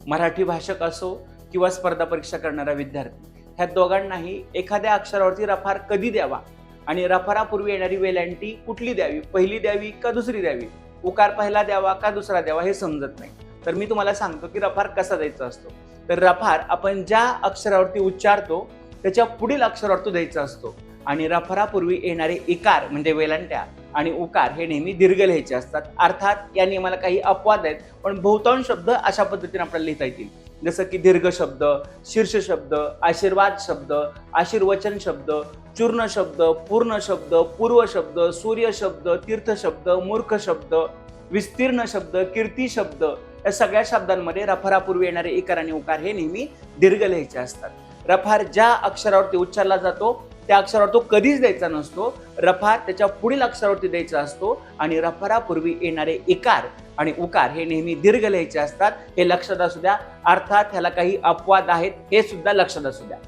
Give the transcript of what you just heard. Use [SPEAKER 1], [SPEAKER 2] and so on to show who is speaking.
[SPEAKER 1] मराठी भाषक असो किंवा स्पर्धा परीक्षा करणारा विद्यार्थी, ह्या दोघांनाही एखाद्या अक्षरावरती रफार कधी द्यावा आणि रफारापूर्वी येणारी वेलांटी कुठली द्यावी, पहिली द्यावी का दुसरी द्यावी, उकार पहिला द्यावा का दुसरा द्यावा हे समजत नाही. तर मी तुम्हाला सांगतो की रफार कसा द्यायचा असतो. तर रफार आपण ज्या अक्षरावरती उच्चारतो त्याच्या पुढील अक्षरावर तो द्यायचा असतो आणि रफारापूर्वी येणारे इकार म्हणजे वेलांट्या आणि उकार हे नेहमी दीर्घ लिहायचे असतात. अर्थात या नियमाला काही अपवाद आहेत, पण बहुतांश शब्द अशा पद्धतीने आपल्याला लिहिता येतील. जसं की दीर्घ शब्द, शीर्ष शब्द, आशीर्वाद शब्द, आशीर्वचन शब्द, चूर्ण शब्द, पूर्ण शब्द, पूर्व शब्द, सूर्य शब्द, तीर्थ शब्द, मूर्ख शब्द, विस्तीर्ण शब्द, कीर्ती शब्द, या सगळ्या शब्दांमध्ये रफारापूर्वी येणारे इकार आणि उकार हे नेहमी दीर्घ लिहायचे असतात. रफार ज्या अक्षरावरती उच्चारला जातो त्या अक्षरावर तो कधीच द्यायचा नसतो. रफार त्याच्या पुढील अक्षरावरती द्यायचा असतो आणि रफारापूर्वी येणारे इकार आणि उकार हे नेहमी दीर्घ लिहायचे असतात. हे लक्षात असू द्या. अर्थात ह्याला काही अपवाद आहेत, हे सुद्धा लक्षात असू द्या.